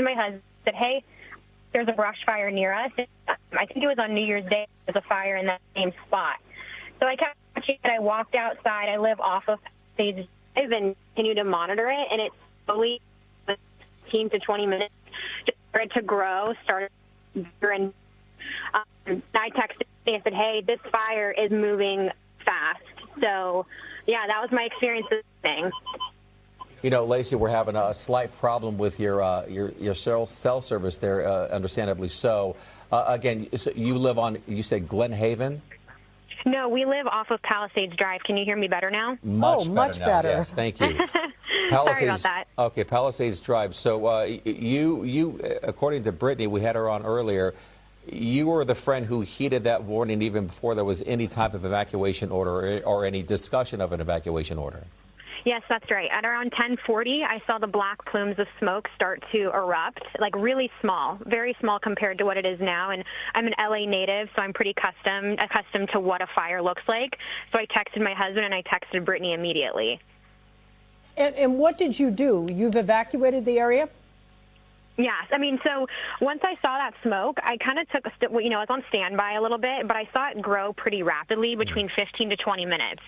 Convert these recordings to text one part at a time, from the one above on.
texted my husband, said, hey, there's a brush fire near us. I think it was on New Year's Day. There's a fire in that same spot. So I kept watching it. I walked outside. I live off of Palisades Drive and continued to monitor it, and it slowly, 15 to 20 minutes, just started to grow, started and I texted and said, hey, this fire is moving fast. So, yeah, that was my experience with this thing. You know, Lacey, we're having a slight problem with your cell service there, understandably so. Again, so you live on, you said Glen Haven? No, we live off of Palisades Drive. Can you hear me better now? Much better. Yes, thank you. Sorry about that. Okay, Palisades Drive. So you, according to Brittany, we had her on earlier, you were the friend who heeded that warning even before there was any type of evacuation order or any discussion of an evacuation order. Yes, that's right. At around 10:40, I saw the black plumes of smoke start to erupt, like really small, very small compared to what it is now. And I'm an LA native, so I'm pretty accustomed to what a fire looks like. So I texted my husband and I texted Brittany immediately. And what did you do? You've evacuated the area? Yes. I mean, so once I saw that smoke, I kind of took I was on standby a little bit, but I saw it grow pretty rapidly between 15 to 20 minutes.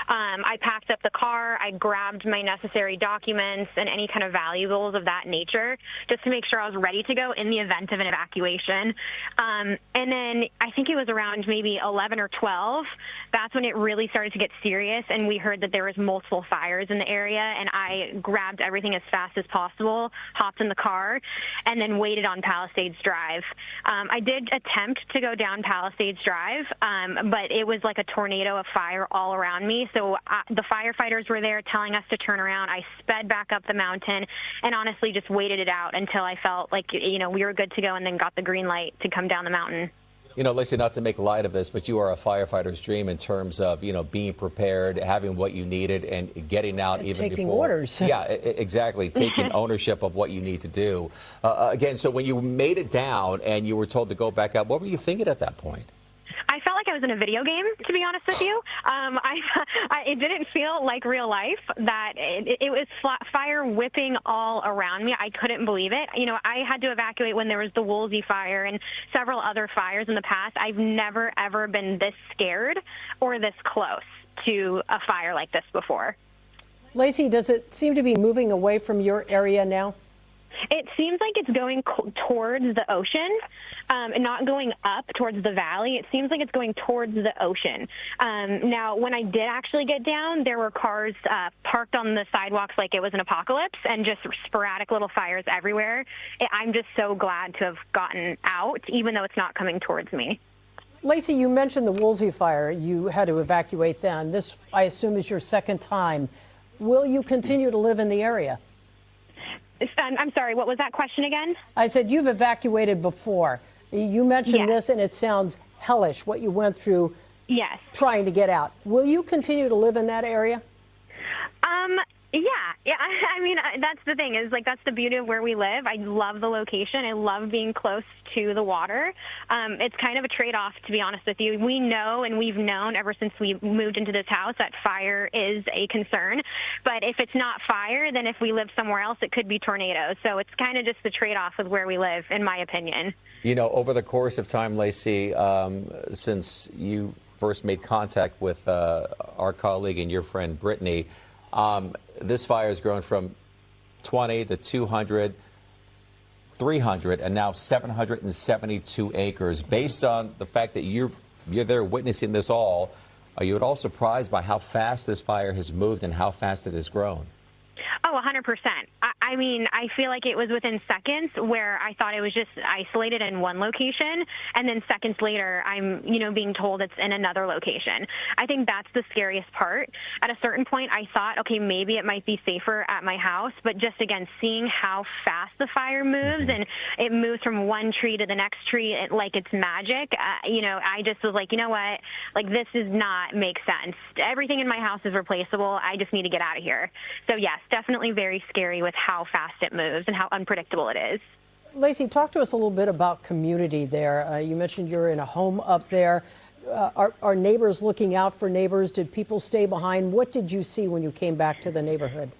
I packed up the car. I grabbed my necessary documents and any kind of valuables of that nature just to make sure I was ready to go in the event of an evacuation. And then I think it was around maybe 11 or 12. That's when it really started to get serious, and we heard that there was multiple fires in the area, and I grabbed everything as fast as possible, hopped in the car, and then waited on Palisades Drive. I did attempt to go down Palisades Drive, but it was like a tornado of fire all around me. So the firefighters were there telling us to turn around. I sped back up the mountain and honestly just waited it out until I felt like, we were good to go, and then got the green light to come down the mountain. You know, Lacey, not to make light of this, but you are a firefighter's dream in terms of, being prepared, having what you needed, and getting out and even taking before. orders. Yeah, exactly. Taking ownership of what you need to do. Again, so when you made it down and you were told to go back up, what were you thinking at that point? I felt like I was in a video game, to be honest with you. It didn't feel like real life. That it was fire whipping all around me. I couldn't believe it. I had to evacuate when there was the Woolsey fire and several other fires in the past. I've never, ever been this scared or this close to a fire like this before. Lacey, does it seem to be moving away from your area now? It seems like it's going towards the ocean and not going up towards the valley. It seems like it's going towards the ocean. Now, when I did actually get down, there were cars parked on the sidewalks like it was an apocalypse, and just sporadic little fires everywhere. I'm just so glad to have gotten out, even though it's not coming towards me. Lacey, you mentioned the Woolsey fire. You had to evacuate then. This, I assume, is your second time. Will you continue to live in the area? I'm sorry, what was that question again? I said you've evacuated before. You mentioned this, and it sounds hellish, what you went through trying to get out. Will you continue to live in that area? Yeah. I mean, that's the thing, is like, that's the beauty of where we live. I love the location. I love being close to the water. It's kind of a trade-off, to be honest with you. We know, and we've known ever since we moved into this house, that fire is a concern. But if it's not fire, then if we live somewhere else, it could be tornadoes. So it's kind of just the trade-off with where we live, in my opinion. Over the course of time, Lacey, since you first made contact with our colleague and your friend Brittany, this fire has grown from 20 to 200, 300, and now 772 acres. Based on the fact that you're there witnessing this all, are you at all surprised by how fast this fire has moved and how fast it has grown? Oh, 100%. I mean, I feel like it was within seconds, where I thought it was just isolated in one location, and then seconds later, I'm, being told it's in another location. I think that's the scariest part. At a certain point, I thought, okay, maybe it might be safer at my house, but just, again, seeing how fast the fire moves, and it moves from one tree to the next tree like it's magic, I just was like, you know what, like, this does not make sense. Everything in my house is replaceable. I just need to get out of here. So, yes, definitely very scary with how fast it moves and how unpredictable it is. Lacey, talk to us a little bit about community there. You mentioned you're in a home up there. Are neighbors looking out for neighbors? Did people stay behind? What did you see when you came back to the neighborhood?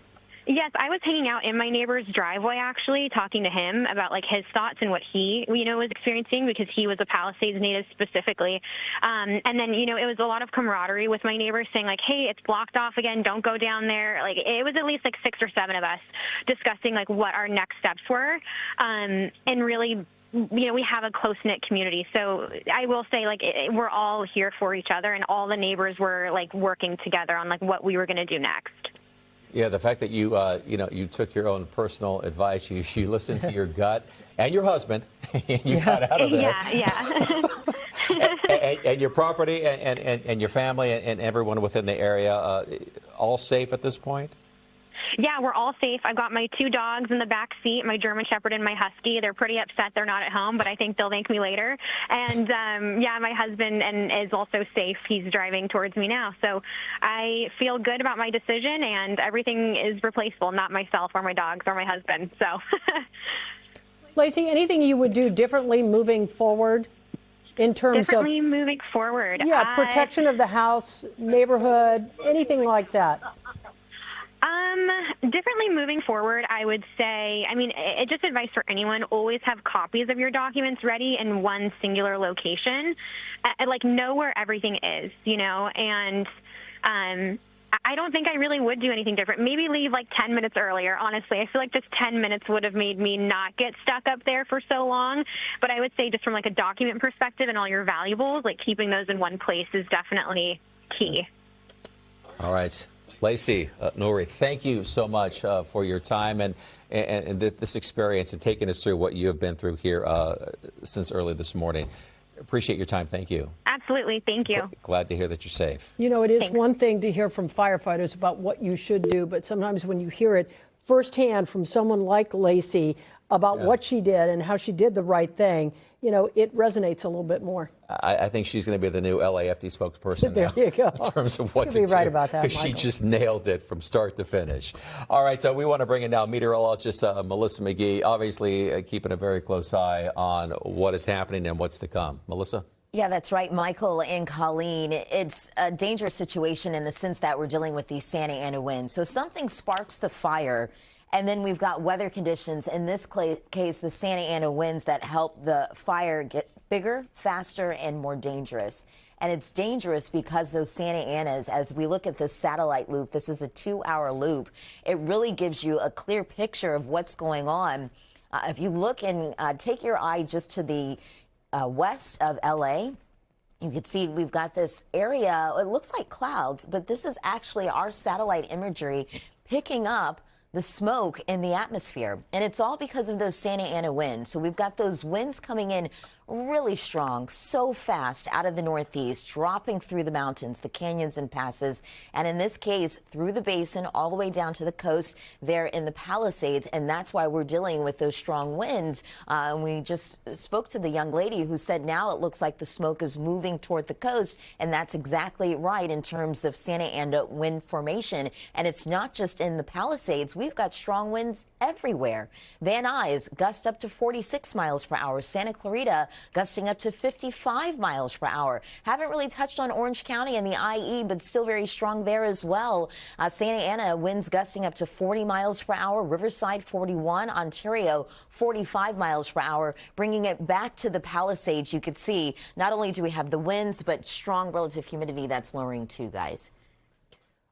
Yes, I was hanging out in my neighbor's driveway, actually, talking to him about like his thoughts and what he, was experiencing, because he was a Palisades native specifically. And then, it was a lot of camaraderie with my neighbors saying like, hey, it's blocked off again. Don't go down there. Like, it was at least like 6 or 7 of us discussing like what our next steps were. And really, we have a close-knit community. So I will say, like, we're all here for each other, and all the neighbors were like working together on like what we were going to do next. Yeah, the fact that you, you took your own personal advice, you listened to your gut and your husband, and you got out of there. Yeah. and your property and your family and everyone within the area, all safe at this point? Yeah, we're all safe. I've got my 2 dogs in the back seat, my German Shepherd and my Husky. They're pretty upset they're not at home, but I think they'll thank me later. And yeah, my husband is also safe. He's driving towards me now. So I feel good about my decision, and everything is replaceable, not myself or my dogs or my husband. So Lacey, anything you would do differently moving forward in terms of moving forward? Yeah, protection of the house, neighborhood, anything like that. Differently moving forward, I would say, just advice for anyone, always have copies of your documents ready in one singular location. Like, know where everything is, and I don't think I really would do anything different. Maybe leave like 10 minutes earlier, honestly. I feel like just 10 minutes would have made me not get stuck up there for so long. But I would say, just from like a document perspective and all your valuables, like keeping those in one place is definitely key. All right. Lacey, Nouri, thank you so much for your time and this experience and taking us through what you have been through here since early this morning. Appreciate your time. Thank you. Absolutely. Thank you. Glad to hear that you're safe. It is one thing to hear from firefighters about what you should do, but sometimes when you hear it firsthand from someone like Lacey about what she did and how she did the right thing, it resonates a little bit more. I think she's going to be the new LAFD spokesperson There you go. in terms of what to You'd do. be right about that, because she just nailed it from start to finish. All right, so we want to bring in now meteorologist Melissa McGee, obviously keeping a very close eye on what is happening and what's to come. Melissa? Yeah, that's right, Michael and Colleen. It's a dangerous situation in the sense that we're dealing with these Santa Ana winds. So something sparks the fire, and then we've got weather conditions. In this case, the Santa Ana winds that help the fire get bigger, faster, and more dangerous. And it's dangerous because those Santa Anas, as we look at this satellite loop, this is a 2-hour loop, it really gives you a clear picture of what's going on. If you look and take your eye just to the west of LA, you can see we've got this area. It looks like clouds, but this is actually our satellite imagery picking up the smoke in the atmosphere. And it's all because of those Santa Ana winds. So we've got those winds coming in really strong, so fast out of the northeast, dropping through the mountains, the canyons and passes, and in this case, through the basin, all the way down to the coast there in the Palisades. And that's why we're dealing with those strong winds. We just spoke to the young lady who said now it looks like the smoke is moving toward the coast, and that's exactly right in terms of Santa Ana wind formation. And it's not just in the Palisades. We've got strong winds everywhere. Van Nuys, gust up to 46 miles per hour. Santa Clarita, gusting up to 55 miles per hour. Haven't really touched on Orange County and the IE, but still very strong there as well. Santa Ana winds gusting up to 40 miles per hour. Riverside 41, Ontario 45 miles per hour, bringing it back to the Palisades. You could see not only do we have the winds, but strong relative humidity that's lowering too, guys.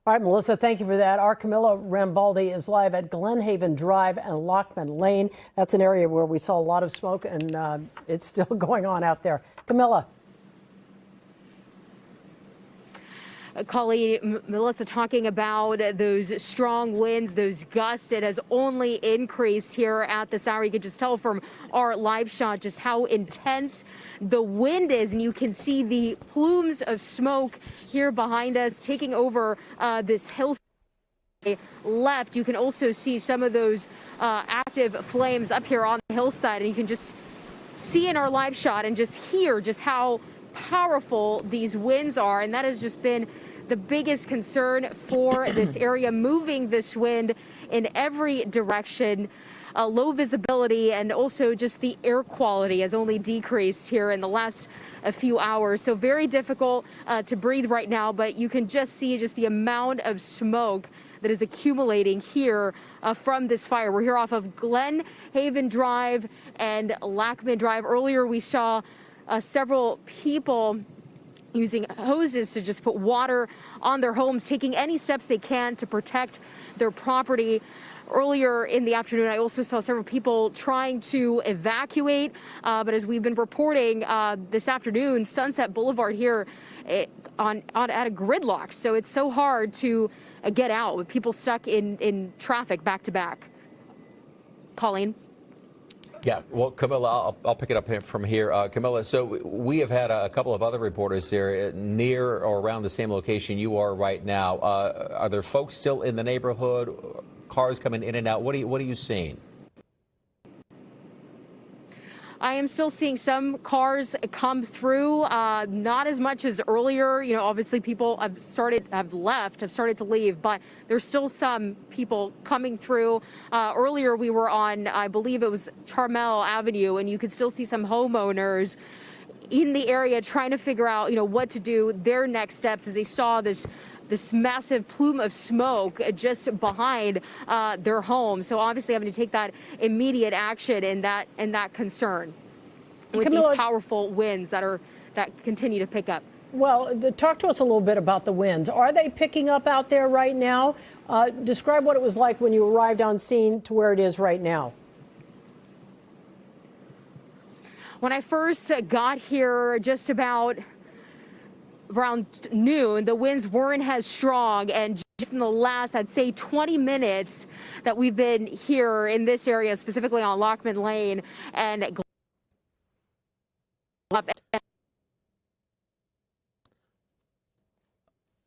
All right, Melissa, thank you for that. Our Camilla Rambaldi is live at Glenhaven Drive and Lockman Lane. That's an area where we saw a lot of smoke, and it's still going on out there. Camilla. Colleen, Melissa, talking about those strong winds, those gusts, it has only increased here at this hour. You can just tell from our live shot just how intense the wind is, and you can see the plumes of smoke here behind us taking over this hillside. Left, you can also see some of those active flames up here on the hillside, and you can just see in our live shot and just hear just how powerful these winds are, and that has just been the biggest concern for this area, moving this wind in every direction. Low visibility, and also just the air quality has only decreased here in the last few hours. So very difficult to breathe right now, but you can just see just the amount of smoke that is accumulating here from this fire. We're here off of Glen Haven Drive and Lackman Drive. Earlier, we saw several people using hoses to just put water on their homes, taking any steps they can to protect their property. Earlier in the afternoon, I also saw several people trying to evacuate, but as we've been reporting this afternoon, Sunset Boulevard here at a gridlock, so it's so hard to get out with people stuck in traffic back to back. Colleen? Yeah, well, Camilla, I'll pick it up from here. Camilla, so we have had a couple of other reporters there near or around the same location you are right now. Are there folks still in the neighborhood? Cars coming in and out? What are you seeing? I am still seeing some cars come through, not as much as earlier. You know, obviously people have started to leave, but there's still some people coming through. Earlier we were on, I believe it was Charmel Avenue, and you could still see some homeowners in the area trying to figure out, you know, what to do, their next steps as they saw this massive plume of smoke just behind their home. So obviously having to take that immediate action and that concern with Camilla, these powerful winds that continue to pick up. Well, talk to us a little bit about the winds. Are they picking up out there right now? Describe what it was like when you arrived on scene to where it is right now. When I first got here, just about around noon, the winds weren't as strong, and just in the last, I'd say 20 minutes that we've been here in this area, specifically on Lockman Lane and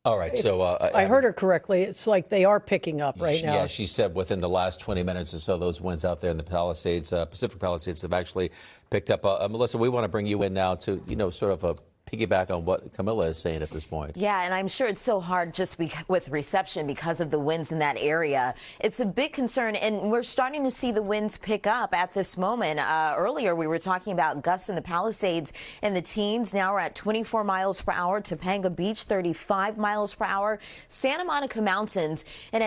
All right, so I heard her correctly. It's like they are picking up right now. Yeah, she said within the last 20 minutes or so, those winds out there in the Palisades, Pacific Palisades, have actually picked up. Melissa, we want to bring you in now to, sort of piggyback on what Camilla is saying at this point. Yeah, and I'm sure it's so hard just with reception because of the winds in that area. It's a big concern, and we're starting to see the winds pick up at this moment. Earlier, we were talking about gusts in the Palisades in the teens. Now we're at 24 miles per hour. Topanga Beach, 35 miles per hour. Santa Monica Mountains, and